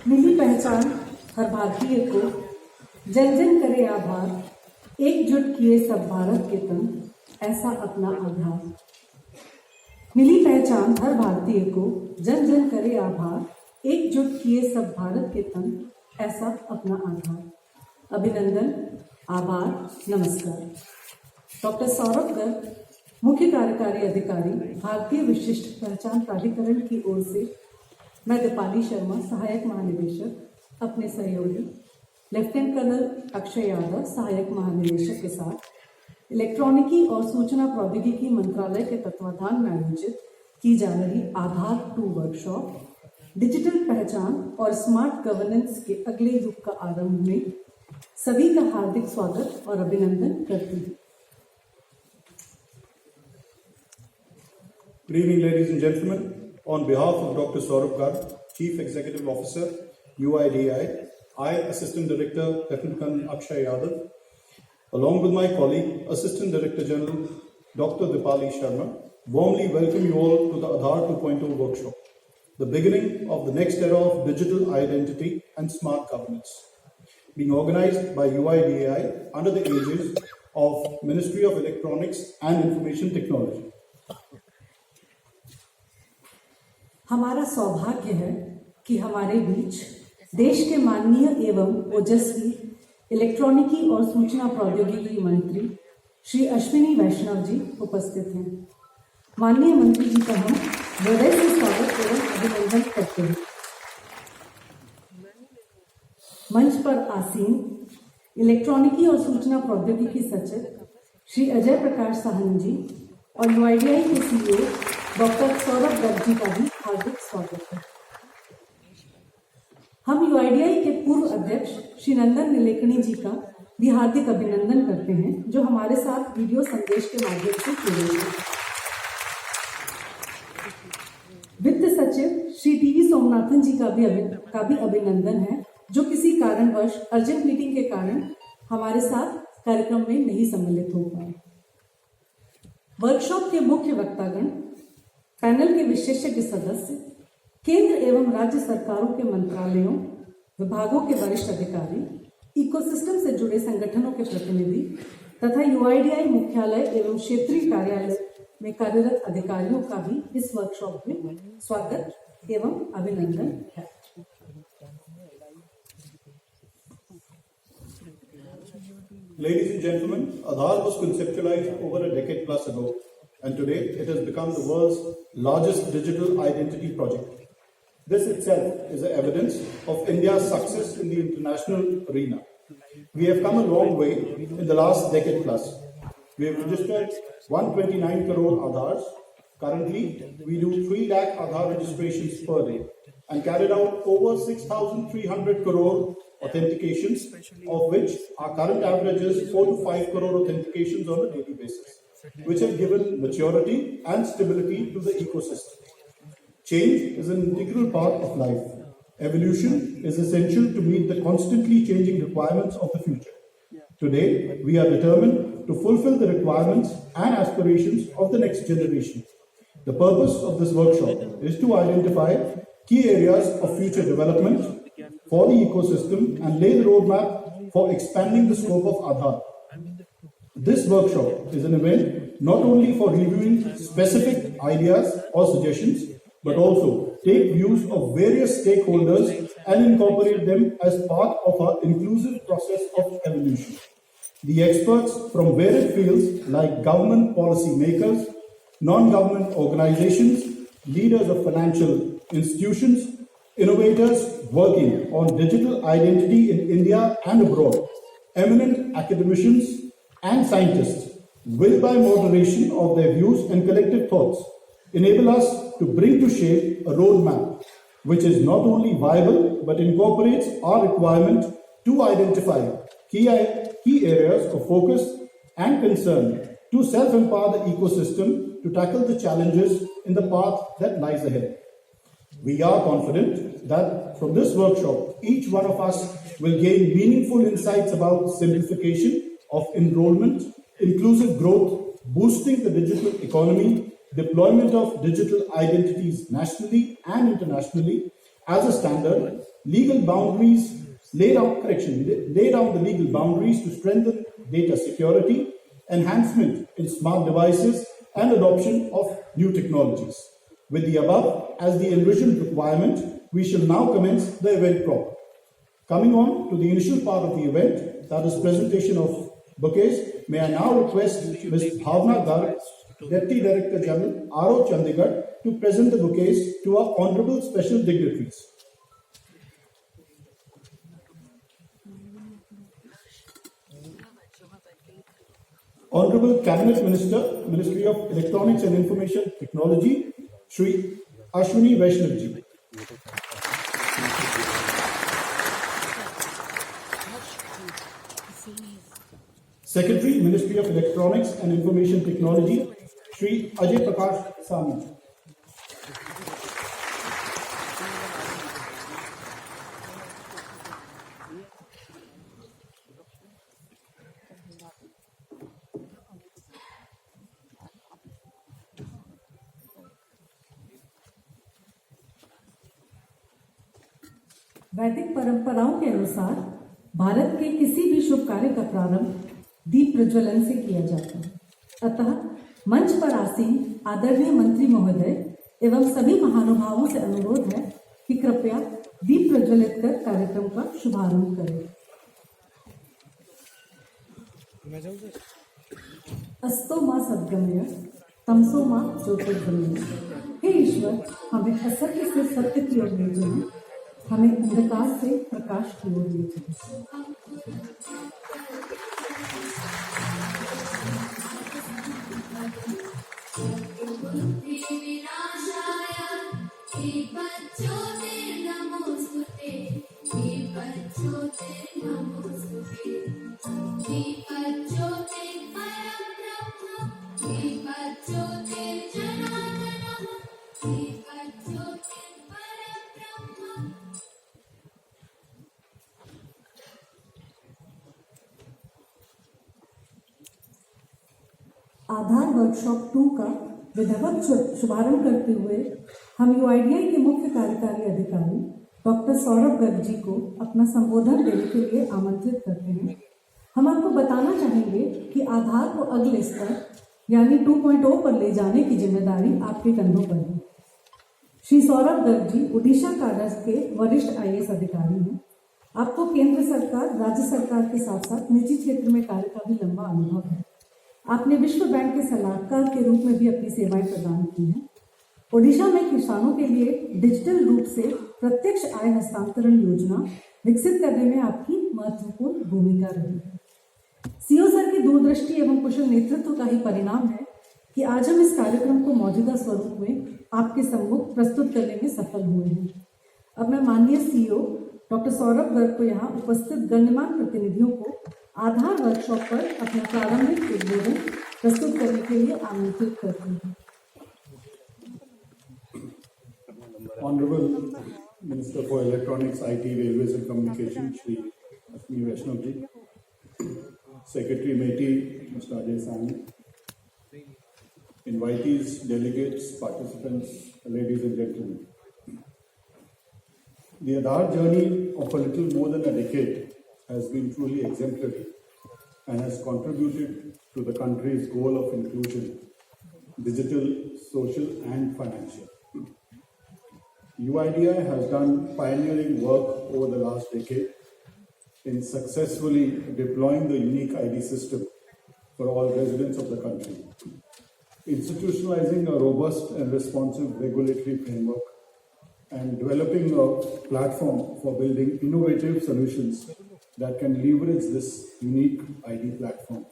मिली पहचान हर भारतीय को, जन जन करे आभार, एकजुट किए सब भारत के तन, ऐसा अपना आधार। मिली पहचान हर भारतीय को, जन जन करे आभार, एकजुट किए सब भारत के तन, ऐसा अपना आधार। अभिनंदन, आभार, नमस्कार। डॉक्टर सौरभ गर्ग, मुख्य कार्यकारी अधिकारी, भारतीय विशिष्ट पहचान प्राधिकरण की ओर से मैं दीपाली शर्मा, सहायक महानिदेशक, अपने सहयोगी लेफ्टिनेंट कर्नल अक्षय यादव, सहायक महानिदेशक के साथ इलेक्ट्रॉनिकी और सूचना प्रौद्योगिकी मंत्रालय के तत्वाधान में आयोजित की जा रही आधार 2 वर्कशॉप, डिजिटल पहचान और स्मार्ट गवर्नेंस के अगले युग का आरंभ में सभी का हार्दिक स्वागत और अभिनंदन करती हूँ। Good evening, ladies and gentlemen. On behalf of Dr. Saurabh Garg, Chief Executive Officer, UIDAI, I, Assistant Director, Lieutenant Colonel Akshay Yadav, along with my colleague, Assistant Director General, Dr. Dipali Sharma, warmly welcome you all to the Aadhaar 2.0 workshop, the beginning of the next era of digital identity and smart governance, being organized by UIDAI under the aegis of Ministry of Electronics and Information Technology. हमारा सौभाग्य है कि हमारे बीच देश के माननीय एवं ओजस्वी इलेक्ट्रॉनिकी और सूचना प्रौद्योगिकी मंत्री श्री अश्विनी वैष्णव जी उपस्थित हैं। माननीय मंत्री जी का हम हृदय से स्वागत एवं अभिनंदन करते हैं। मंच पर आसीन इलेक्ट्रॉनिकी और सूचना प्रौद्योगिकी सचिव श्री अजय प्रकाश साहनी जी और यूआईडीआई के सीईओ डॉक्टर सौरभ गर्ग जी का भी हार्दिक स्वागत है। हम यूआईडीआई के पूर्व अध्यक्ष श्री नंदन नीलेकणी जी का भी हार्दिक अभिनंदन करते हैं, जो हमारे साथ वीडियो संदेश के माध्यम से जुड़े हैं। वित्त सचिव श्री टीवी सोमनाथन जी का भी अभिनंदन है, जो किसी कारणवश अर्जेंट मीटिंग के कारण हमारे साथ कार्यक्रम में नहीं सम्मिलित हो पाए। वर्कशॉप के मुख्य वक्तागण, पैनल के विशेषज्ञ सदस्य, केंद्र एवं राज्य सरकारों के मंत्रालयों, विभागों के वरिष्ठ अधिकारी, इकोसिस्टम से जुड़े संगठनों के प्रतिनिधि तथा यूआईडीआई मुख्यालय एवं क्षेत्रीय कार्यालय में कार्यरत अधिकारियों का भी इस वर्कशॉप में स्वागत एवं अभिनंदन है। Ladies and gentlemen, Aadhaar was conceptualized over a decade plus ago, and today it has become the world's largest digital identity project. This itself is evidence of India's success in the international arena. We have come a long way in the last decade plus. We have registered 129 crore Aadhaars. Currently, we do 3 lakh Aadhaar registrations per day and carried out over 6,300 crore authentications, of which our current average is 4 to 5 crore authentications on a daily basis, which have given maturity and stability to the ecosystem. Change is an integral part of life. Evolution is essential to meet the constantly changing requirements of the future. Today, we are determined to fulfill the requirements and aspirations of the next generation. The purpose of this workshop is to identify key areas of future development for the ecosystem and lay the roadmap for expanding the scope of Aadhaar. This workshop is an event not only for reviewing specific ideas or suggestions, but also take views of various stakeholders and incorporate them as part of our inclusive process of evolution. The experts from varied fields like government policy makers, non-government organizations, leaders of financial institutions, innovators working on digital identity in India and abroad, eminent academicians and scientists will, by moderation of their views and collective thoughts, enable us to bring to shape a roadmap which is not only viable but incorporates our requirement to identify key areas of focus and concern to self-empower the ecosystem to tackle the challenges in the path that lies ahead. We are confident that from this workshop, each one of us will gain meaningful insights about simplification of enrollment, inclusive growth, boosting the digital economy, deployment of digital identities nationally and internationally as a standard, lay down the legal boundaries to strengthen data security, enhancement in smart devices, and adoption of new technologies. With the above as the envisioned requirement, we shall now commence the event proper. Coming on to the initial part of the event, that is presentation of bouquets, may I now request Ms. Bhavna Garg, Deputy Director General, RO Chandigarh, to present the bouquets to our honorable special dignitaries. Honorable Cabinet Minister, Ministry of Electronics and Information Technology, Shri Ashwini Vaishnav ji. Secretary, Ministry of Electronics and Information Technology, Shri Ajay Prakash Sami. वैदिक परंपराओं के अनुसार भारत के किसी भी शुभ कार्य का प्रारंभ दीप प्रज्वलन से किया जाता है। अतः मंच पर आसीन आदरणीय मंत्री महोदय एवं सभी महानुभावों से अनुरोध है कि कृपया दीप प्रज्वलित कर कार्यक्रम का शुभारंभ करें। अस्तो मां सद्गमय तमसो मां ज्योतिर्गमय। हे ईश्वर, हमें असत्य से सत्य की ओर ले चलें, हमें अंधकार से प्रकाश की ओर ले चलें। आधार वर्कशॉप 2 का विधिवत शुभारंभ करते हुए हम यूआईडीआई के मुख्य कार्यकारी अधिकारी डॉक्टर सौरभ गर्ग जी को अपना संबोधन देने के लिए आमंत्रित करते हैं। हम आपको बताना चाहेंगे कि आधार को अगले स्तर यानी 2.0 पर ले जाने की जिम्मेदारी आपके कंधों पर है। श्री सौरभ गर्ग जी ओडिशा काडर के वरिष्ठ आईएएस अधिकारी हैं। आपको केंद्र सरकार, राज्य सरकार के साथ साथ निजी क्षेत्र में कार्य का भी लंबा अनुभव है। आपने विश्व बैंक के सलाहकार के रूप में भी अपनी सेवाएं प्रदान की हैं। ओडिशा में किसानों के लिए डिजिटल रूप से प्रत्यक्ष आय हस्तांतरण योजना विकसित करने में आपकी महत्वपूर्ण भूमिका रही है। सीओ सर की दूरदृष्टि एवं कुशल नेतृत्व का ही परिणाम है कि आज हम इस कार्यक्रम को मौजूदा स्वरूप में आपके सम्मुख प्रस्तुत करने में सफल हुए हैं। अब मैं माननीय सीईओ डॉक्टर सौरभ गर्ग को यहाँ उपस्थित गण्यमान्य प्रतिनिधियों को आधार वर्कशॉप पर अपना प्रारंभिक उद्बोधन प्रस्तुत करने के लिए आमंत्रित करती हूँ। Honorable Minister for Electronics, IT, Railways and Communication, Shri Ashwini Vaishnav ji, Secretary MeitY, Mr. Ajay Sami, invitees, delegates, participants, ladies and gentlemen. The Aadhaar journey of a little more than a decade has been truly exemplary and has contributed to the country's goal of inclusion, digital, social and financial. UIDAI has done pioneering work over the last decade in successfully deploying the unique ID system for all residents of the country, institutionalizing a robust and responsive regulatory framework, and developing a platform for building innovative solutions that can leverage this unique ID platform.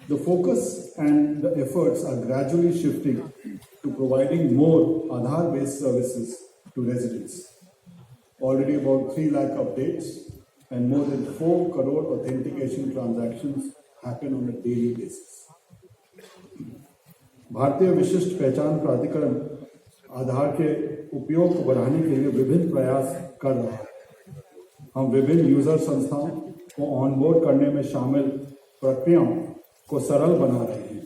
The focus and the efforts are gradually shifting to providing more Aadhaar-based services to residents. Already about 3 lakh updates and more than 4 crore authentication transactions happen on a daily basis. भारतीय विशिष्ट पहचान प्राधिकरण आधार के उपयोग को बढ़ाने के लिए विभिन्न प्रयास कर रहा है। हम विभिन्न यूजर संस्थाओं को ऑनबोर्ड करने में शामिल प्रक्रियाओं को सरल बना रहे हैं।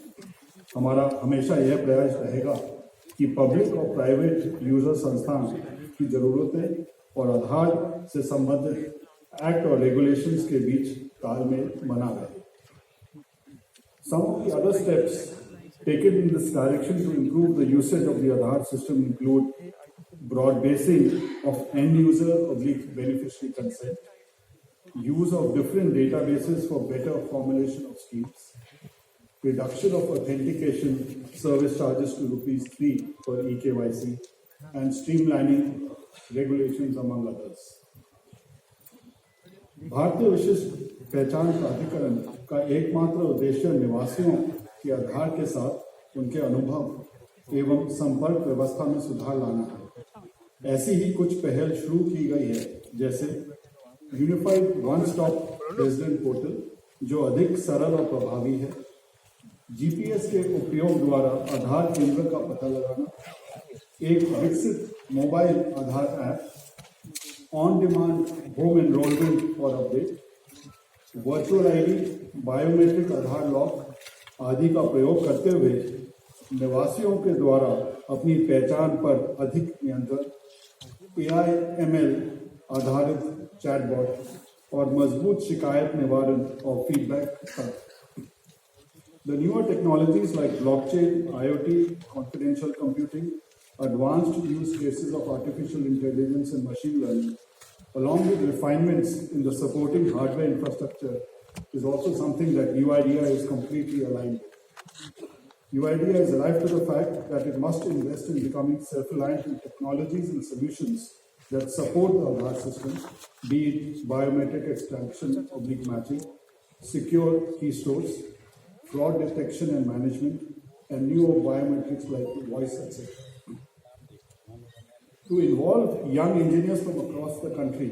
हमारा हमेशा यह प्रयास रहेगा कि पब्लिक और प्राइवेट यूजर संस्थान की जरूरतें और आधार से संबंधित एक्ट और रेगुलेशंस के बीच तालमेल बना रहे. Some of the other steps taken in this direction to improve the usage of the Aadhaar system include broad basing of end-user/beneficiary consent, use of different databases for better formulation of schemes, reduction of authentication service charges to ₹3 per eKYC, and streamlining regulations among others. भारतीय विशिष्ट पहचान प्राधिकरण का एकमात्र उद्देश्य निवासियों के आधार के साथ उनके अनुभव एवं संपर्क व्यवस्था में सुधार लाना है. ऐसी ही कुछ पहल शुरू की गई है, जैसे unified one stop resident portal जो अधिक सरल और प्रभावी है, जीपीएस के उपयोग द्वारा आधार केंद्र का पता लगाना, एक विकसित mobile Aadhaar app, on demand home enrolment और अपडेट, वर्चुअल आईडी, बायोमेट्रिक आधार लॉक आदि का प्रयोग करते हुए निवासियों के द्वारा अपनी पहचान पर अधिक नियंत्रण, AI/ML आधारित चैटबॉट और मजबूत शिकायत निवारण और feedback. The newer technologies like blockchain, IoT, confidential computing, advanced use cases of artificial intelligence and machine learning, along with refinements in the supporting hardware infrastructure, is also something that UIDAI is completely aligned with. UIDAI is alive to the fact that it must invest in becoming self-reliant in technologies and solutions that support the Aadhaar system, be it biometric extraction/matching, secure key stores, fraud detection and management, and newer biometrics like voice, etc. To involve young engineers from across the country,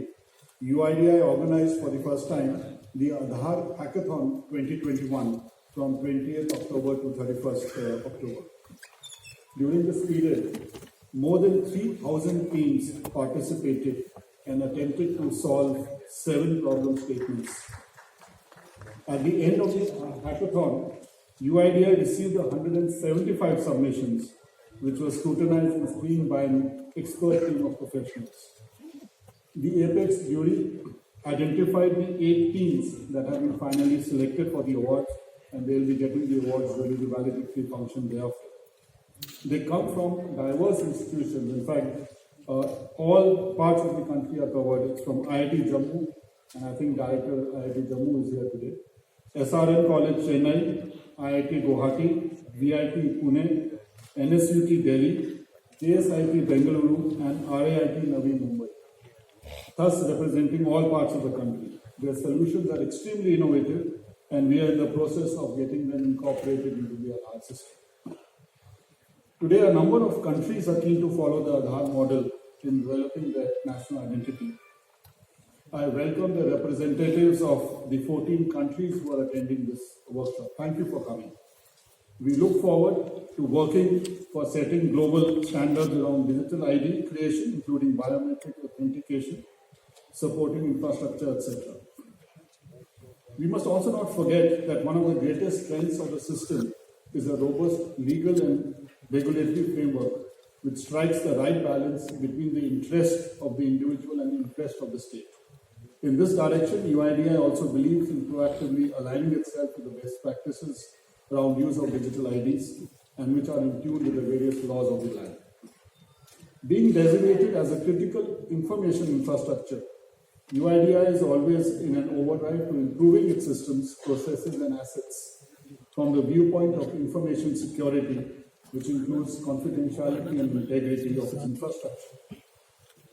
UIDAI organized for the first time the Aadhaar Hackathon 2021 from 20th October to 31st October. During this period, more than 3,000 teams participated and attempted to solve 7 problem statements. At the end of the hackathon, UIDAI received 175 submissions, which were scrutinized and screened by an expert team of professionals. The Apex jury identified the 8 teams that have been finally selected for the awards, and they will be getting the awards during the valedictory function thereafter. They come from diverse institutions. In fact, all parts of the country are covered. It's from IIT Jammu, and I think Director IIT Jammu is here today. SRN College Chennai, IIT Guwahati, VIT Pune, NSUT Delhi, KSIT Bengaluru, and RAIT Navi Mumbai, thus representing all parts of the country. Their solutions are extremely innovative, and we are in the process of getting them incorporated into the Aadhaar system. Today, a number of countries are keen to follow the Aadhaar model in developing their national identity. I welcome the representatives of the 14 countries who are attending this workshop. Thank you for coming. We look forward to working for setting global standards around digital ID creation, including biometric authentication, supporting infrastructure, etc. We must also not forget that one of the greatest strengths of the system is a robust legal and regulatory framework which strikes the right balance between the interest of the individual and the interest of the state. In this direction, UIDAI also believes in proactively aligning itself with the best practices around use of digital IDs and which are in tune with the various laws of the land. Being designated as a critical information infrastructure, UIDAI is always in an overdrive to improving its systems, processes, and assets from the viewpoint of information security, which includes confidentiality and integrity of its infrastructure.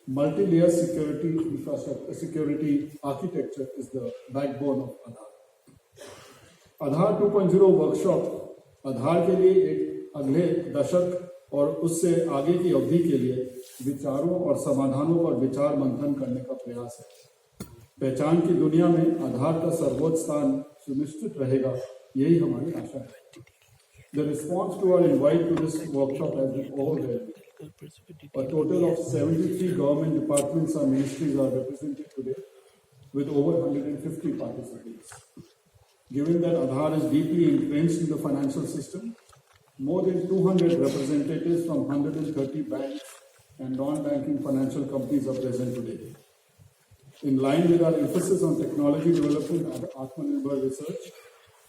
Multi-layer security architecture is the backbone of Aadhaar. Aadhaar 2.0 workshop आधार के लिए एक अगले दशक और उससे आगे की अवधि के लिए विचारों और समाधानों पर विचार मंथन करने का प्रयास है. पहचान की दुनिया में आधार का सर्वोच्च स्थान सुनिश्चित रहेगा, यही हमारी आशा है. The response to our invite to this workshop has been overwhelming. A total of 73 government departments or ministries are represented today, with over 150 participants. Given that Aadhaar is deeply entrenched in the financial system, more than 200 representatives from 130 banks, and non-banking financial companies are present today. In line with our emphasis on technology development and Atmanirbhar research,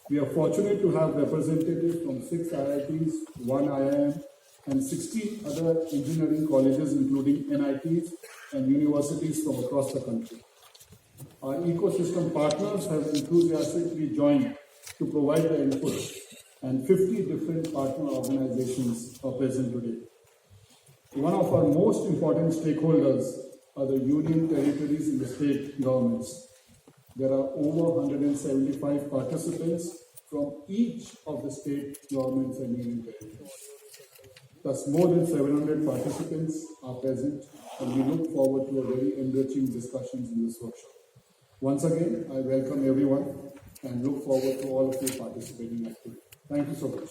we are fortunate to have representatives from 6 IITs, 1 IIM, and 60 other engineering colleges, including NITs and universities from across the country. Our ecosystem partners have enthusiastically joined to provide their input, and 50 different partner organizations are present today. One of our most important stakeholders are the union territories in the state governments. There are over 175 participants from each of the state governments and union territories. Thus, more than 700 participants are present, and we look forward to a very enriching discussions in this workshop. Once again, I welcome everyone and look forward to all of you participating actively. Thank you so much.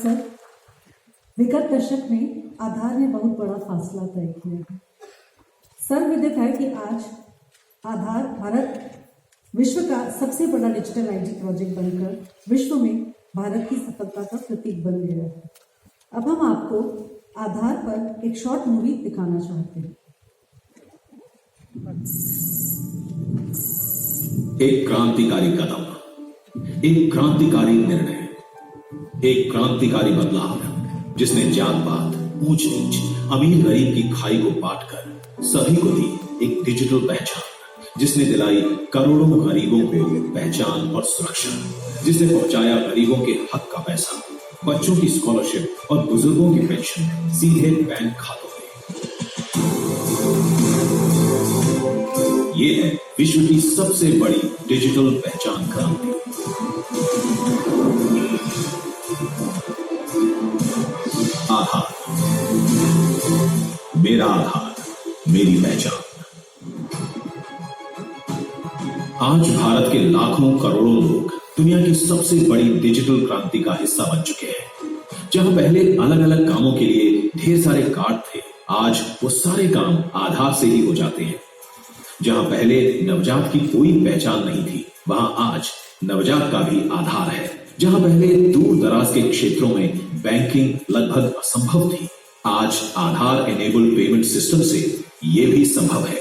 Sir, विगत दशक में आधार ने बहुत बड़ा फासला तय किया है। सर्वविदित है कि आज आधार भारत विश्व का सबसे बड़ा डिजिटल आईडी प्रोजेक्ट बनकर विश्व में भारत की सफलता का प्रतीक बन गया है। अब हम आपको आधार पर एक शॉर्ट मूवी दिखाना चाहते हैं। एक क्रांतिकारी कदम, एक क्रांतिकारी निर्णय, एक क्रांतिकारी बदलाव जिसने जात पात, ऊंच नीच, अमीर गरीब की खाई को बांटकर सभी को दी एक डिजिटल पहचान, जिसने दिलाई करोड़ों गरीबों को पहचान और सुरक्षा, जिसने पहुंचाया गरीबों के हक का पैसा, बच्चों की स्कॉलरशिप और बुजुर्गों की पेंशन सीधे बैंक खातों में। ये है विश्व की सबसे बड़ी डिजिटल पहचान क्रांति। आधार, मेरा आधार, मेरी पहचान। आज भारत के लाखों करोड़ों लोग दुनिया की सबसे बड़ी डिजिटल क्रांति का हिस्सा बन चुके हैं। जहां पहले अलग अलग कामों के लिए ढेर सारे कार्ड थे, आज वो सारे काम आधार से ही हो जाते हैं। जहां पहले नवजात की कोई पहचान नहीं थी, वहां आज नवजात का भी आधार है। जहां पहले दूर दराज के क्षेत्रों में बैंकिंग लगभग असंभव थी, आज आधार एनेबल्ड पेमेंट सिस्टम से ये भी संभव है।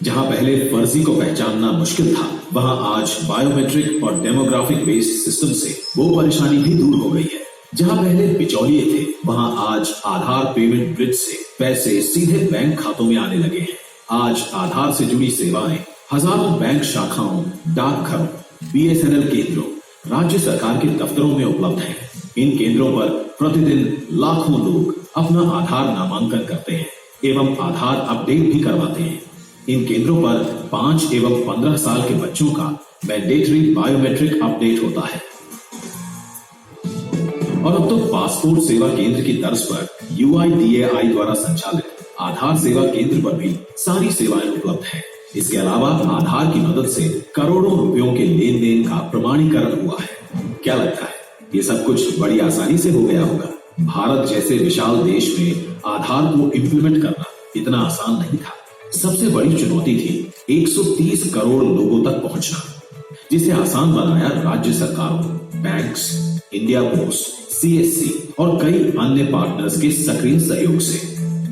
जहां पहले फर्जी को पहचानना मुश्किल था, वहां आज बायोमेट्रिक और डेमोग्राफिक बेस्ड सिस्टम से वो परेशानी भी दूर हो गई है। जहां पहले बिचौलिए थे, वहां आज आधार पेमेंट ब्रिज से पैसे सीधे बैंक खातों में आने लगे हैं। आज आधार से जुड़ी सेवाएं हजारों बैंक शाखाओं, डाकघरों, BSNL केंद्रों, राज्य सरकार के दफ्तरों में उपलब्ध हैं। इन केंद्रों पर प्रतिदिन लाखों लोग अपना आधार नामांकन करते हैं एवं आधार अपडेट भी करवाते हैं। इन केंद्रों पर 5 एवं 15 साल के बच्चों का मैंडेटरी बायोमेट्रिक अपडेट होता है। और अब तो पासपोर्ट सेवा केंद्र की तर्ज पर UIDAI द्वारा संचालित आधार सेवा केंद्र पर भी सारी सेवाएं उपलब्ध हैं। इसके अलावा आधार की मदद से करोड़ों रुपयों के लेन देन का प्रमाणीकरण हुआ है। क्या लगता है ये सब कुछ बड़ी आसानी से हो गया होगा? भारत जैसे विशाल देश में आधार को इम्प्लीमेंट करना इतना आसान नहीं था। सबसे बड़ी चुनौती थी 130 करोड़ लोगों तक पहुंचना, जिसे आसान बनाया राज्य सरकारों, बैंक्स, इंडिया पोस्ट, CSC और कई अन्य पार्टनर्स के सक्रिय सहयोग से।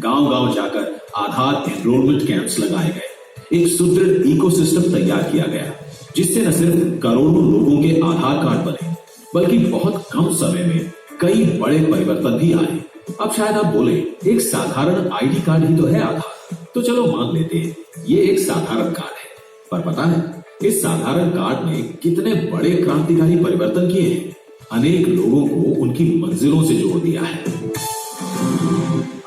गांव-गांव जाकर आधार एनरोलमेंट कैंप्स लगाए गए, एक सुदृढ़ इकोसिस्टम तैयार किया गया, जिससे न सिर्फ करोड़ों लोगों के आधार कार्ड बने, बल्कि बहुत कम समय में कई बड़े परिवर्तन भी आए। अब शायद आप बोले, एक साधारण ID कार्ड ही तो है आधार, तो चलो मान लेते हैं ये एक साधारण कार्ड है। पर पता है इस साधारण कार्ड ने कितने बड़े क्रांतिकारी परिवर्तन किए हैं? अनेक लोगों को उनकी मंजिलों से जोड़ दिया है।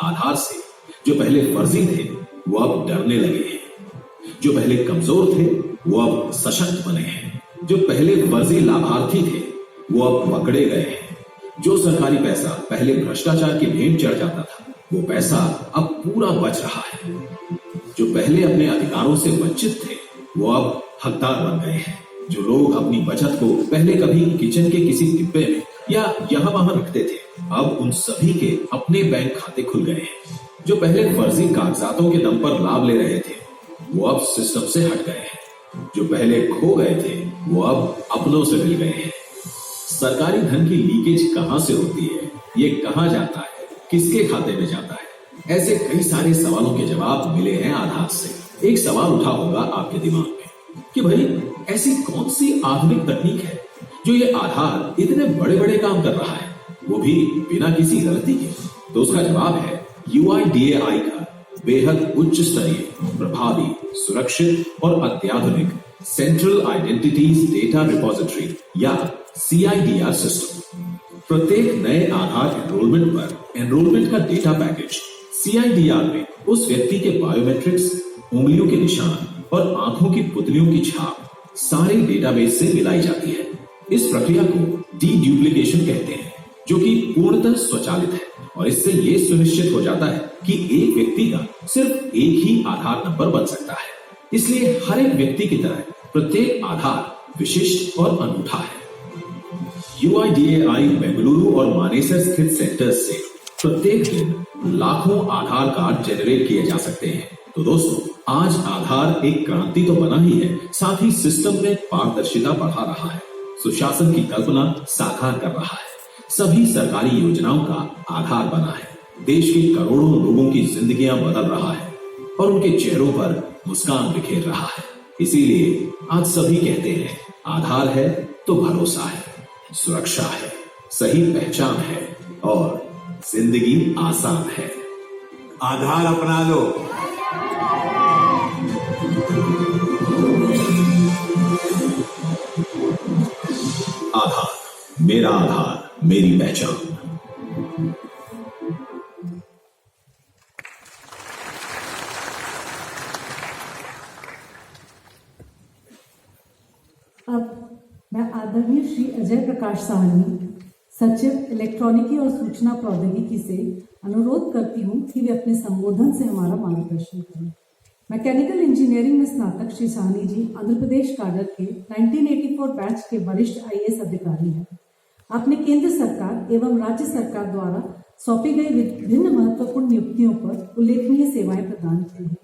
आधार से जो पहले फर्जी थे वो अब डरने लगे हैं, जो पहले कमजोर थे वो अब सशक्त बने हैं, जो पहले फर्जी लाभार्थी थे वो अब पकड़े गए हैं, जो सरकारी पैसा पहले भ्रष्टाचार की भेंट चढ़ जाता था वो पैसा अब पूरा बच रहा है, जो पहले अपने अधिकारों से वंचित थे वो अब हकदार बन गए हैं, जो लोग अपनी बचत को पहले कभी किचन के किसी डिब्बे में या यहाँ वहां रखते थे, अब उन सभी के अपने बैंक खाते खुल गए हैं, जो पहले फर्जी कागजातों के दम पर लाभ ले रहे थे वो अब सिस्टम से हट गए हैं, जो पहले खो गए थे वो अब अपनों से मिल गए हैं। सरकारी धन की लीकेज कहां से होती है ये कहाँ जाता है, किसके खाते में जाता है? ऐसे कई सारे सवालों के जवाब मिले हैं आधार से। एक सवाल उठा होगा आपके दिमाग में कि भाई ऐसी कौन सी आधुनिक तकनीक है जो ये आधार इतने बड़े बड़े काम कर रहा है, वो भी बिना किसी गलती के? तो उसका जवाब है UIDAI का बेहद उच्च स्तरीय, प्रभावी, सुरक्षित और अत्याधुनिक सेंट्रल आइडेंटिटीज डेटा रिपोजिटरी या CIDR सिस्टम। प्रत्येक नए आधार एनरोलमेंट पर एनरोलमेंट का डेटा पैकेज CIDR में उस व्यक्ति के बायोमेट्रिक्स, उंगलियों के निशान और आंखों की पुतलियों की छाप सारे डेटाबेस से मिलाई जाती है। इस प्रक्रिया को डी-ड्यूप्लिकेशन कहते हैं, जो कि पूर्णतः स्वचालित है और इससे ये सुनिश्चित हो जाता है कि एक व्यक्ति का सिर्फ एक ही आधार नंबर बन सकता है। इसलिए हर एक व्यक्ति की तरह प्रत्येक आधार विशिष्ट और अनूठा है। UIDAI बेंगलुरु और मानेसर स्थित सेंटर्स से प्रत्येक दिन लाखों आधार कार्ड जनरेट किए जा सकते हैं। तो दोस्तों, आज आधार एक क्रांति तो बना ही है, साथ ही सिस्टम में पारदर्शिता बढ़ा रहा है, सुशासन की कल्पना साकार कर रहा है, सभी सरकारी योजनाओं का आधार बना है, देश के करोड़ों लोगों की जिंदगियां बदल रहा है और उनके चेहरों पर मुस्कान बिखेर रहा है। इसीलिए आज सभी कहते हैं, आधार है तो भरोसा है, सुरक्षा है, सही पहचान है और जिंदगी आसान है। आधार अपना लो। आधार, मेरा आधार, मेरी पहचान। अब मैं आदरणीय श्री अजय प्रकाश साहनी, सचिव इलेक्ट्रॉनिकी और सूचना प्रौद्योगिकी से अनुरोध करती हूँ कि वे अपने संबोधन से हमारा मार्गदर्शन करें। मैकेनिकल इंजीनियरिंग में स्नातक श्री साहनी जी आंध्र प्रदेश काडर के 1984 बैच के वरिष्ठ IAS अधिकारी हैं। आपने केंद्र सरकार एवं राज्य सरकार द्वारा सौंपी गई विभिन्न महत्वपूर्ण नियुक्तियों पर उल्लेखनीय सेवाएं प्रदान की हैं।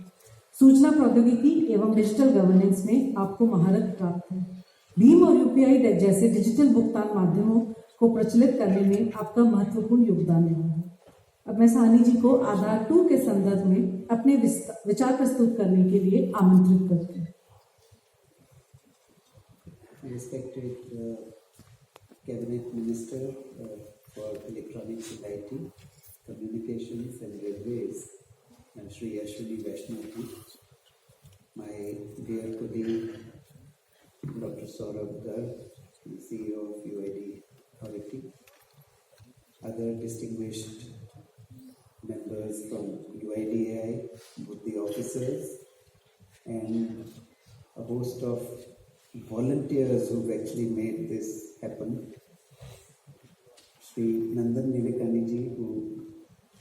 सूचना प्रौद्योगिकी एवं डिजिटल गवर्नेंस में आपको महारत प्राप्त है। भीम और UPI जैसे डिजिटल भुगतान माध्यमों को प्रचलित करने में आपका महत्वपूर्ण योगदान रहा है। अब मैं साहनी जी को आधार 2 के संदर्भ में अपने विचार प्रस्तुत करने के लिए आमंत्रित करती हूँ। Respected Cabinet Minister for Electronics and IT, Communications and Railways, and Shri Ashwini Vaishnav, my dear colleague Dr. Saurabh Garg, the CEO of UID Authority, other distinguished members from UIDAI, both the officers and a host of volunteers who've actually made this happen. Sri Nandan Nilekani ji, who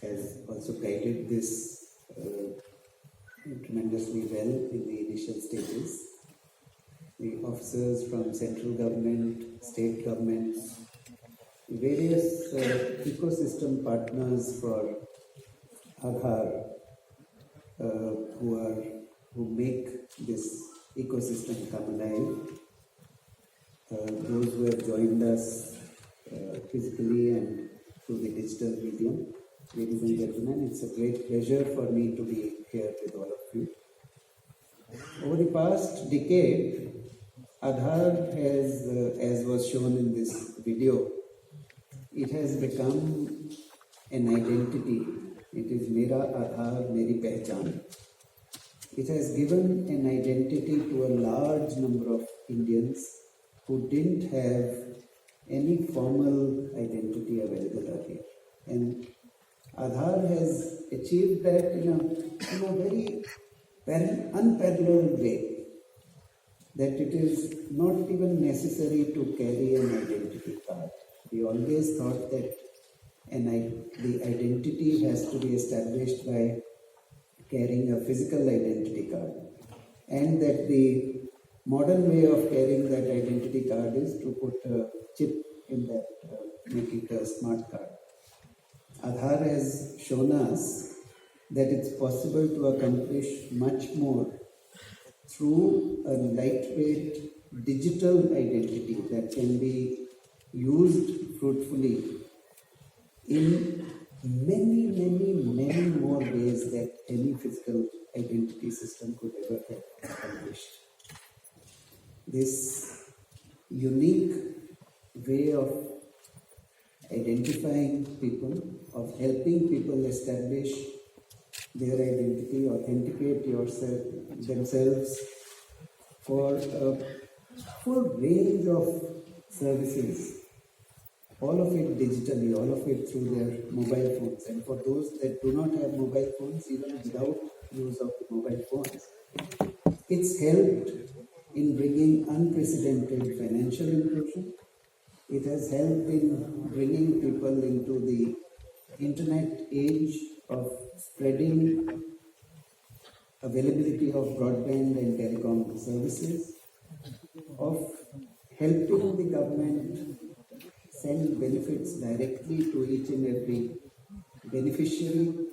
has also guided this tremendously well in the initial stages. The officers from central government, state governments, various ecosystem partners for Aadhaar who make this ecosystem come alive. Those who have joined us physically and through the digital medium. Ladies and gentlemen, it's a great pleasure for me to be here with all of you. Over the past decade, Aadhaar has, as was shown in this video, it has become an identity. It is Mera Aadhaar, Meri Pehchan. It has given an identity to a large number of Indians who didn't have any formal identity available earlier. And Aadhaar has achieved that in a very unparalleled way, that it is not even necessary to carry an identity card. We always thought that the identity has to be established by carrying a physical identity card, and that the modern way of carrying that identity card is to put a chip in that, make it a smart card. Aadhaar has shown us that it's possible to accomplish much more through a lightweight digital identity that can be used fruitfully in many, many, many more ways that any physical identity system could ever have accomplished. This unique way of identifying people, of helping people establish their identity, authenticate themselves for a full range of services, all of it digitally, all of it through their mobile phones. And for those that do not have mobile phones, even without use of the mobile phones, it's helped in bringing unprecedented financial inclusion. It has helped in bringing people into the internet age of spreading availability of broadband and telecom services, of helping the government send benefits directly to each and every beneficiary.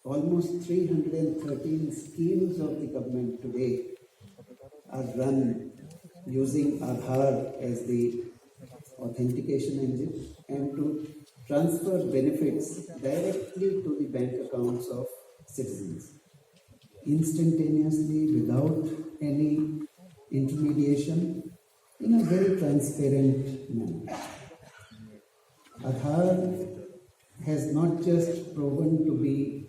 Almost 313 schemes of the government today are run using Aadhaar as the authentication engine, and to transfer benefits directly to the bank accounts of citizens instantaneously, without any intermediation, in a very transparent manner. Aadhaar has not just proven to be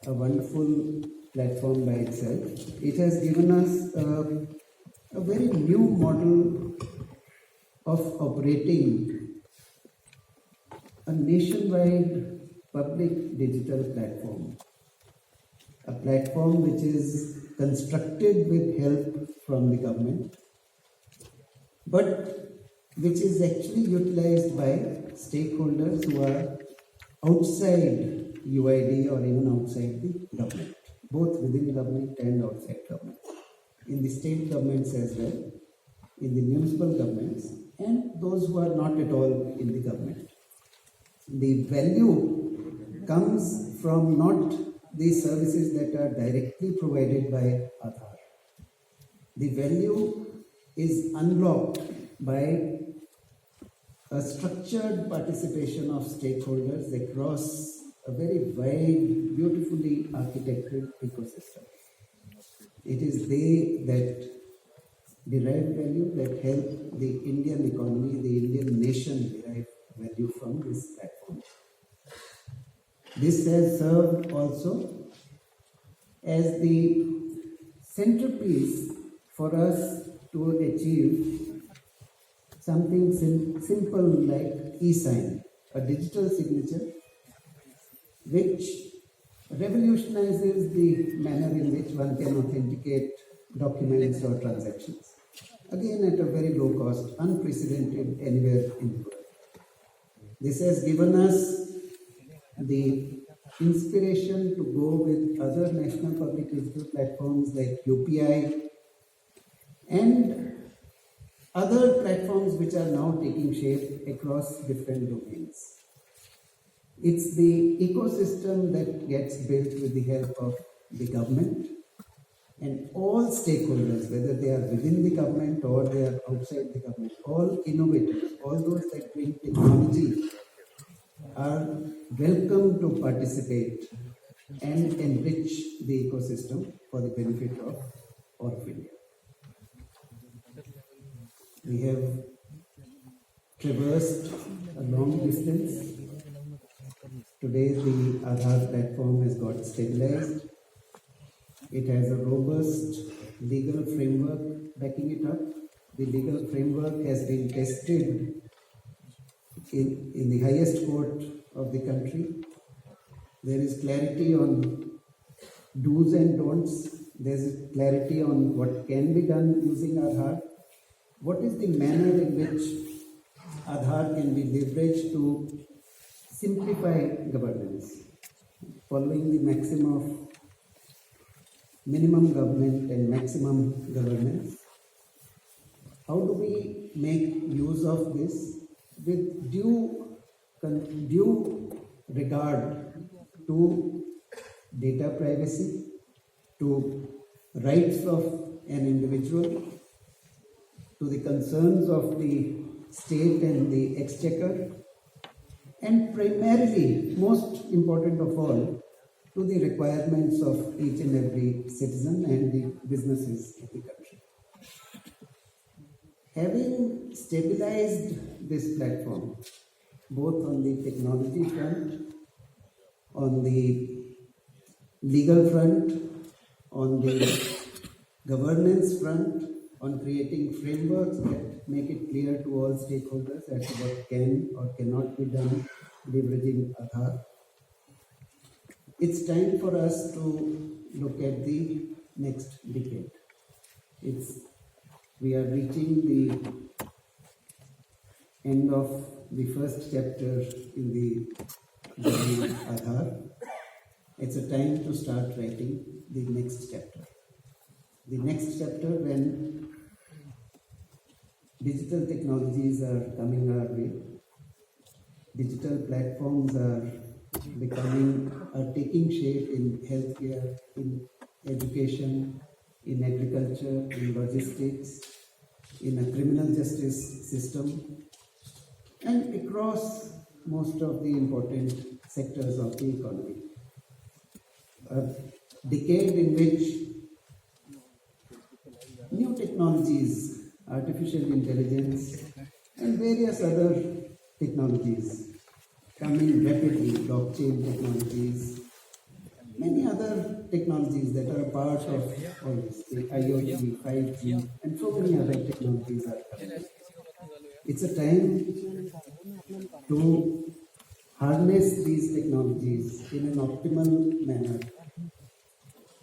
a wonderful platform by itself, it has given us a very new model of operating a nationwide public digital platform. A platform which is constructed with help from the government, but which is actually utilized by stakeholders who are outside UID or even outside the government, both within government and outside government, in the state governments as well, in the municipal governments, and those who are not at all in the government. The value comes from not the services that are directly provided by Aadhaar. The value is unlocked by a structured participation of stakeholders across a very wide, beautifully architected ecosystem. It is they that derive value, that help the Indian economy, the Indian nation derive value from this platform. This has served also as the centerpiece for us to achieve something simple like e-sign, a digital signature which revolutionizes the manner in which one can authenticate documents or transactions. Again, at a very low cost, unprecedented anywhere in the world. This has given us the inspiration to go with other national public digital platforms like UPI and other platforms which are now taking shape across different domains. It's the ecosystem that gets built with the help of the government, and all stakeholders, whether they are within the government or they are outside the government, all innovators, all those that bring technology are welcome to participate and enrich the ecosystem for the benefit of all of India. We have traversed a long distance. Today the Aadhaar platform has got stabilized. It has a robust legal framework backing it up. The legal framework has been tested in the highest court of the country. There is clarity on do's and don'ts. There is clarity on what can be done using Aadhaar. What is the manner in which Aadhaar can be leveraged to simplify governance, following the maxim of minimum government and maximum governance? How do we make use of this with due regard to data privacy, to rights of an individual, to the concerns of the state and the exchequer, and primarily, most important of all, to the requirements of each and every citizen and the businesses of the country. Having stabilized this platform, both on the technology front, on the legal front, on the governance front, on creating frameworks that make it clear to all stakeholders as to what can or cannot be done leveraging Aadhaar. It's time for us to look at the next decade. We are reaching the end of the first chapter in the journey of Aadhaar. It's a time to start writing the next chapter. The next chapter when digital technologies are coming our way, digital platforms are taking shape in healthcare, in education, in agriculture, in logistics, in a criminal justice system, and across most of the important sectors of the economy. A decade in which new technologies, artificial intelligence, and various other technologies coming rapidly, blockchain technologies, many other technologies that are a part of all this, the IoT, 5G, and so many other technologies are coming. It's a time to harness these technologies in an optimal manner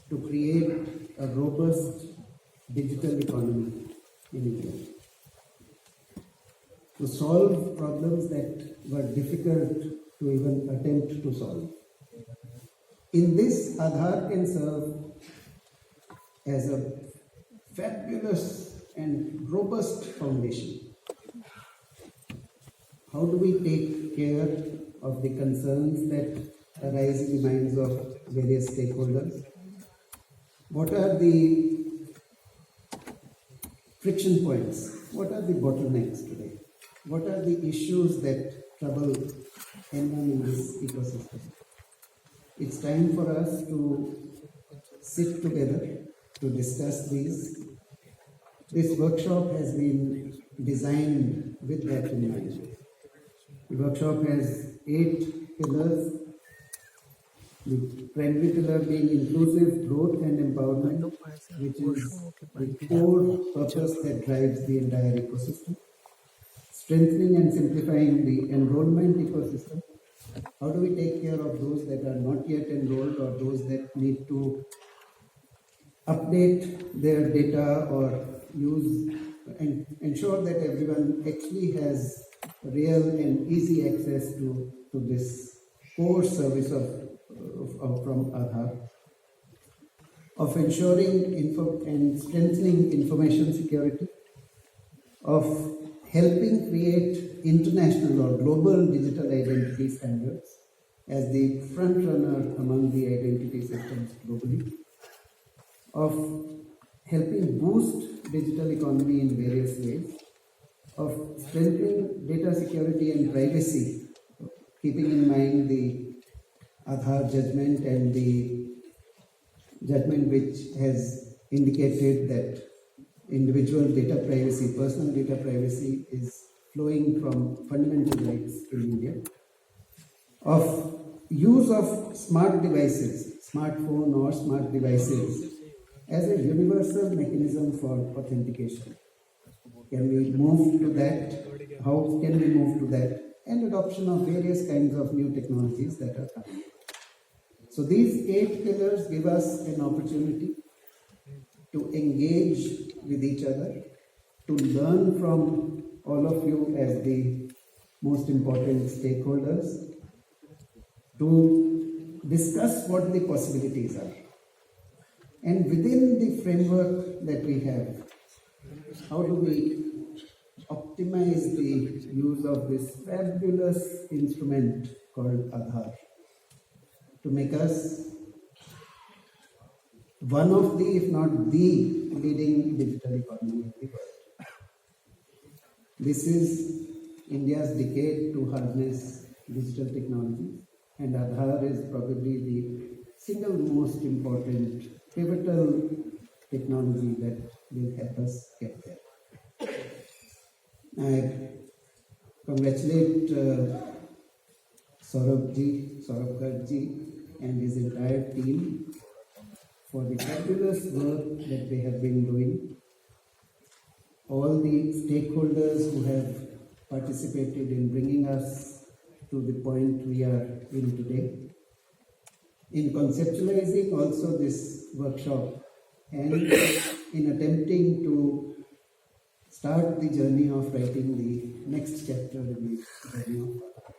to create a robust digital economy in India, to solve problems that were difficult to even attempt to solve. In this, Aadhaar can serve as a fabulous and robust foundation. How do we take care of the concerns that arise in the minds of various stakeholders? What are the friction points? What are the bottlenecks today? What are the issues that trouble anyone in this ecosystem? It's time for us to sit together to discuss these. This workshop has been designed with that in mind. The workshop has 8 pillars. The primary pillar being inclusive growth and empowerment, which is the core purpose that drives the entire ecosystem. Strengthening and simplifying the enrollment ecosystem. How do we take care of those that are not yet enrolled or those that need to update their data or use and ensure that everyone actually has real and easy access to this core service from Aadhaar, of ensuring and strengthening information security, of helping create international or global digital identity standards as the front runner among the identity systems globally, of helping boost digital economy in various ways, of strengthening data security and privacy, keeping in mind the Aadhaar judgment and the judgment which has indicated that individual data privacy, personal data privacy is flowing from fundamental rights in India, of use of smart devices, smartphone or smart devices as a universal mechanism for authentication. Can we move to that? How can we move to that? And adoption of various kinds of new technologies that are coming. So these 8 pillars give us an opportunity to engage with each other, to learn from all of you as the most important stakeholders, to discuss what the possibilities are. And within the framework that we have, how do we optimize the use of this fabulous instrument called Aadhaar to make us one of the, if not the leading digital economy in the world. This is India's decade to harness digital technology, and Aadhaar is probably the single most important pivotal technology that will help us get there. I congratulate Saurabh Garg ji and his entire team for the fabulous work that they have been doing. All the stakeholders who have participated in bringing us to the point we are in today. In conceptualizing also this workshop and in attempting to start the journey of writing the next chapter in the journey of Aadhaar.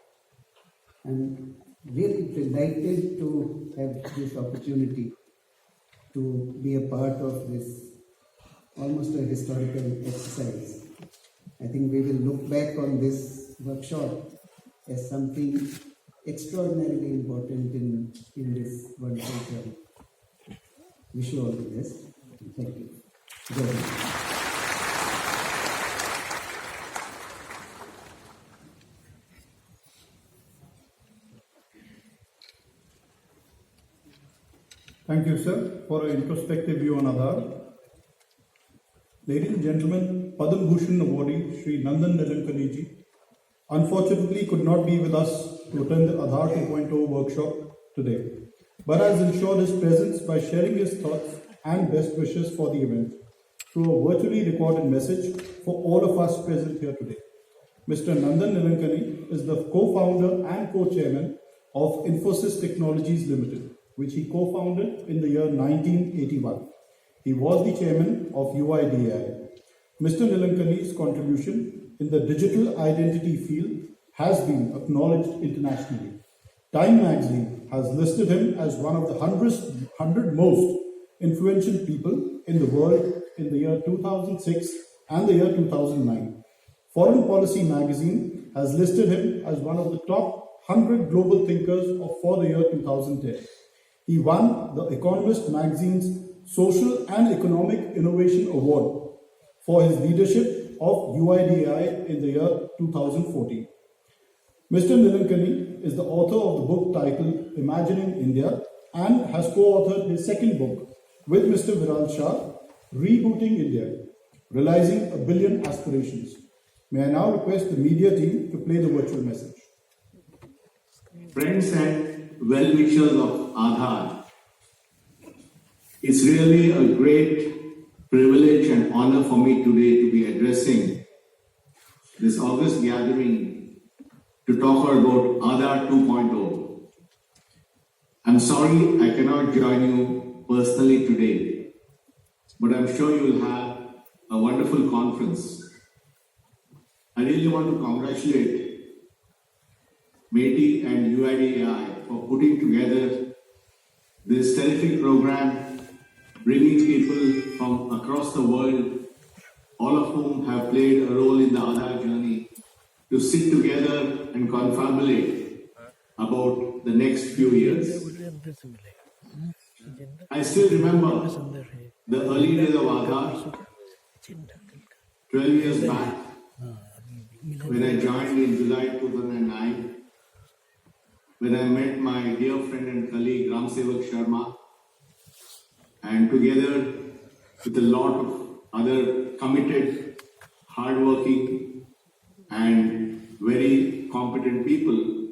I'm really delighted to have this opportunity to be a part of this almost a historical exercise. I think we will look back on this workshop as something extraordinarily important in this wonderful journey. Wish you all the best. Thank you. Jai Hind. Thank you, sir, for an introspective view on Aadhaar. Ladies and gentlemen, Padam Bhushan awardee Sri Nandan Nilankani ji unfortunately could not be with us to attend the Aadhaar 2.0 workshop today, but has ensured his presence by sharing his thoughts and best wishes for the event through a virtually recorded message for all of us present here today. Mr. Nandan Nilankani is the co-founder and co-chairman of Infosys Technologies Limited, which he co-founded in the year 1981. He was the chairman of UIDAI. Mr. Nilankani's contribution in the digital identity field has been acknowledged internationally. Time magazine has listed him as one of the 100 most influential people in the world in the year 2006 and the year 2009. Foreign Policy magazine has listed him as one of the top 100 global thinkers for the year 2010. He won the Economist magazine's Social and Economic Innovation Award for his leadership of UIDAI in the year 2014. Mr. Nilankani is the author of the book titled Imagining India and has co-authored his second book with Mr. Viral Shah, Rebooting India, Realizing a Billion Aspirations. May I now request the media team to play the virtual message. Friends and well-wishers of Aadhaar, it's really a great privilege and honor for me today to be addressing this August gathering to talk about Aadhaar 2.0. I'm sorry I cannot join you personally today, but I'm sure you will have a wonderful conference. I really want to congratulate METI and UIDAI for putting together this terrific program, bringing people from across the world, all of whom have played a role in the Aadhaar journey, to sit together and confabulate about the next few years. I still remember the early days of Aadhaar, 12 years back, when I joined in July 2009, when I met my dear friend and colleague Ram Sevak Sharma, and together with a lot of other committed, hardworking, and very competent people,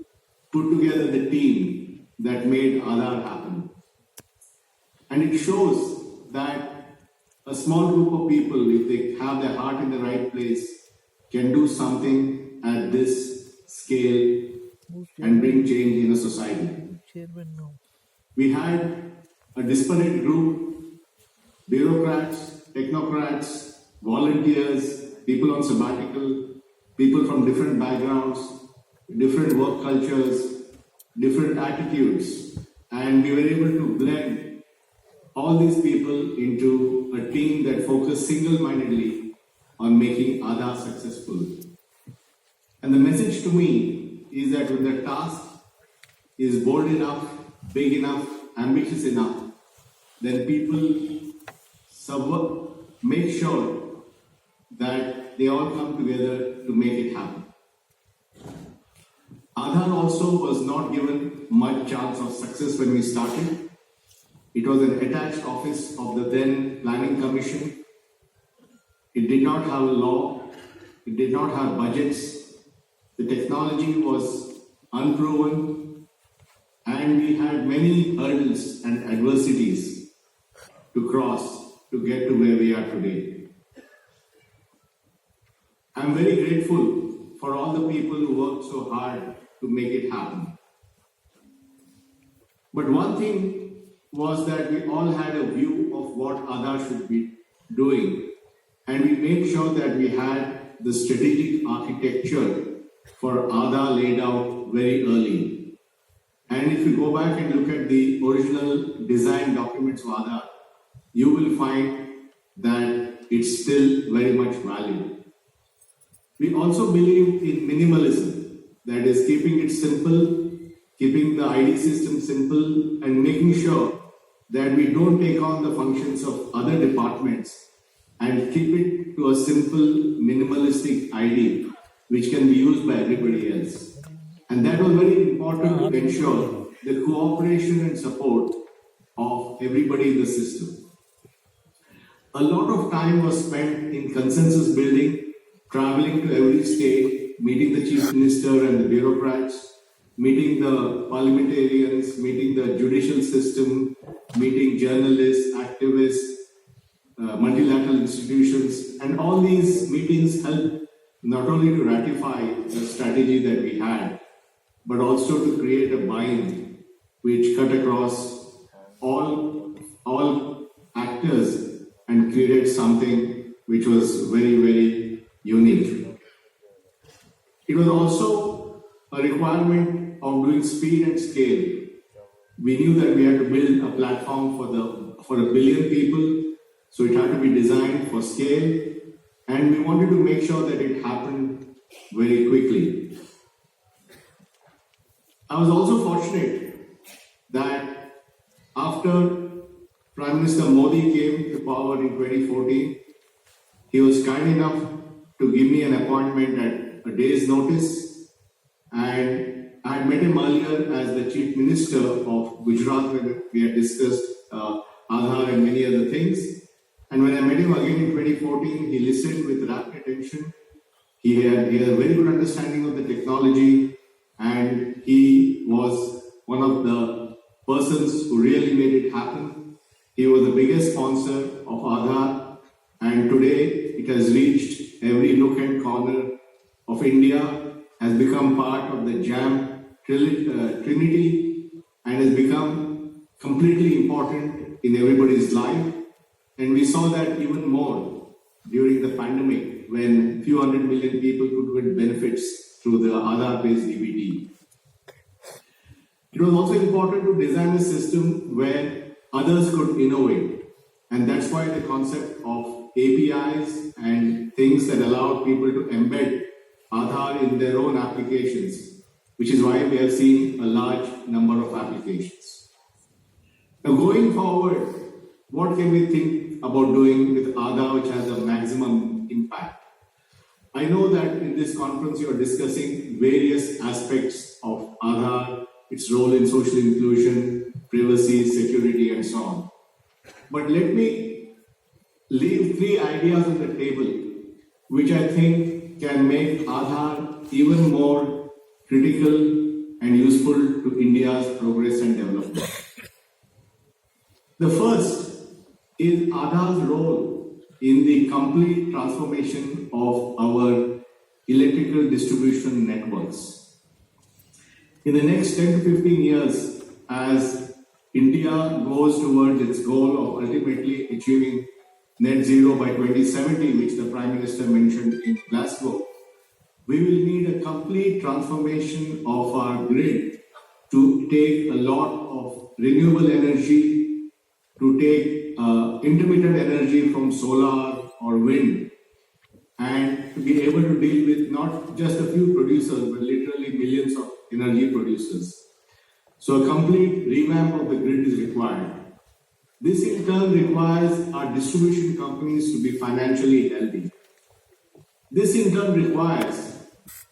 put together the team that made Aadhaar happen. And it shows that a small group of people, if they have their heart in the right place, can do something at this scale and bring change in a society. We had a disparate group, bureaucrats, technocrats, volunteers, people on sabbatical, people from different backgrounds, different work cultures, different attitudes, and we were able to blend all these people into a team that focused single-mindedly on making Aadhaar successful. And the message to me is that when the task is bold enough, big enough, ambitious enough, then people make sure that they all come together to make it happen. Aadhaar also was not given much chance of success when we started. It was an attached office of the then Planning Commission. It did not have a law. It did not have budgets. The technology was unproven, and we had many hurdles and adversities to cross to get to where we are today. I'm very grateful for all the people who worked so hard to make it happen. But one thing was that we all had a view of what Aadhaar should be doing, and we made sure that we had the strategic architecture for Aadhaar laid out very early. And if you go back and look at the original design documents of Aadhaar, you will find that it's still very much valid. We also believe in minimalism, that is keeping it simple, keeping the ID system simple, and making sure that we don't take on the functions of other departments and keep it to a simple, minimalistic ID which can be used by everybody else. And that was very important to ensure the cooperation and support of everybody in the system. A lot of time was spent in consensus building, traveling to every state, meeting the Chief Minister and the bureaucrats, meeting the parliamentarians, meeting the judicial system, meeting journalists, activists, multilateral institutions, and all these meetings helped not only to ratify the strategy that we had, but also to create a bind which cut across all actors and created something which was very, very unique. It was also a requirement of doing speed and scale. We knew that we had to build a platform for 1 billion people, so it had to be designed for scale, and we wanted to make sure that it happened very quickly. I was also fortunate that after Prime Minister Modi came to power in 2014, he was kind enough to give me an appointment at a day's notice, and I had met him earlier as the Chief Minister of Gujarat when we had discussed Aadhaar and many other things. And when I met him again in 2014, he listened with rapt attention. He had a very good understanding of the technology, and he was one of the persons who really made it happen. He was the biggest sponsor of Aadhaar, and today it has reached every nook and corner of India, has become part of the JAM Trinity, and has become completely important in everybody's life. And we saw that even more during the pandemic when few hundred million people could get benefits through the Aadhaar-based DBT. It was also important to design a system where others could innovate. And that's why the concept of APIs and things that allow people to embed Aadhaar in their own applications, which is why we have seen a large number of applications. Now going forward, what can we think about doing with Aadhaar which has a maximum impact? I know that in this conference you are discussing various aspects of Aadhaar, its role in social inclusion, privacy, security, and so on. But let me leave 3 ideas on the table which I think can make Aadhaar even more critical and useful to India's progress and development. The first is Aadhaar's role in the complete transformation of our electrical distribution networks. In the next 10 to 15 years, as India goes towards its goal of ultimately achieving net zero by 2070, which the Prime Minister mentioned in Glasgow, we will need a complete transformation of our grid to take a lot of renewable energy, to take intermittent energy from solar or wind, and to be able to deal with not just a few producers, but literally millions of energy producers. So a complete revamp of the grid is required. This in turn requires our distribution companies to be financially healthy. This in turn requires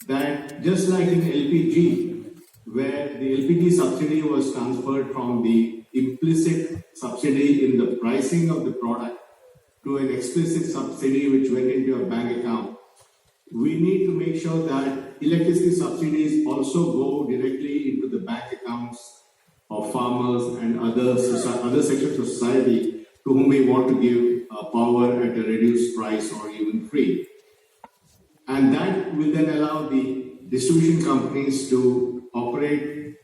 that just like in LPG, where the LPG subsidy was transferred from the implicit subsidy in the pricing of the product to an explicit subsidy which went into a bank account. We need to make sure that electricity subsidies also go directly into the bank accounts of farmers and other sections of society to whom we want to give power at a reduced price or even free. And that will then allow the distribution companies to operate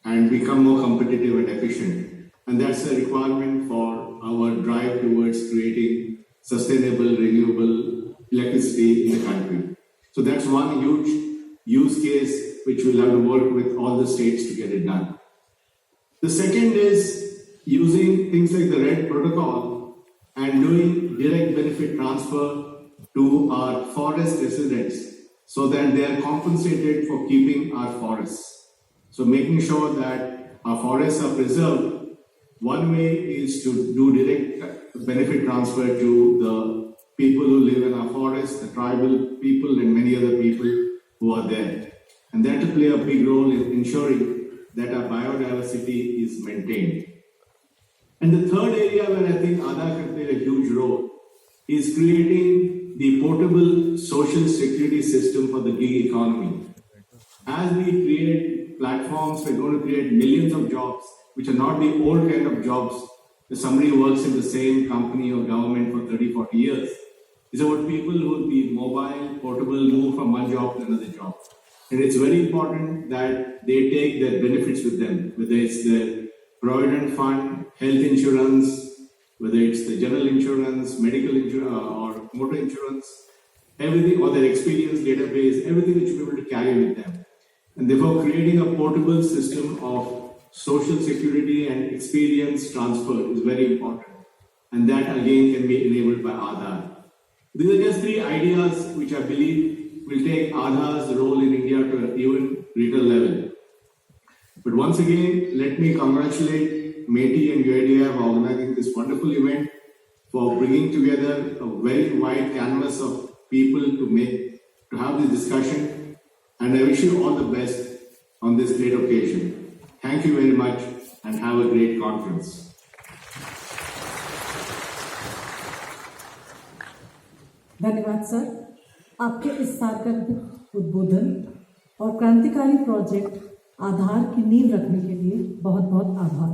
and become more competitive and efficient. And that's a requirement for our drive towards creating sustainable, renewable electricity in the country. So that's one huge use case which we'll have to work with all the states to get it done. The second is using things like the RED protocol and doing direct benefit transfer to our forest residents so that they are compensated for keeping our forests. So making sure that our forests are preserved, one way is to do direct benefit transfer to the people who live in our forests, the tribal people and many other people who are there. And that will play a big role in ensuring that our biodiversity is maintained. And the third area where I think Aadhaar can play a huge role is creating the portable social security system for the gig economy. As we create platforms, we're going to create millions of jobs, which are not the old kind of jobs where somebody works in the same company or government for 30, 40 years. It's about people who will be mobile, portable, move from one job to another job. And it's very important that they take their benefits with them, whether it's the provident fund, health insurance, whether it's the general insurance, medical insurance, or motor insurance, everything, or their experience database, everything they should be able to carry with them. And therefore, creating a portable system of social security and experience transfer is very important. And that again can be enabled by Aadhaar. These are just three ideas which I believe will take Aadhaar's role in India to an even greater level. But once again, let me congratulate METI and UIDAI for organizing this wonderful event, for bringing together a very wide canvas of people to have this discussion. And I wish you all the best on this great occasion. Thank you very much and have a great conference. धन्यवाद sir, आपके इस सार्थक उद्बोधन और क्रांतिकारी project आधार की नींव रखने के लिए बहुत बहुत आभार।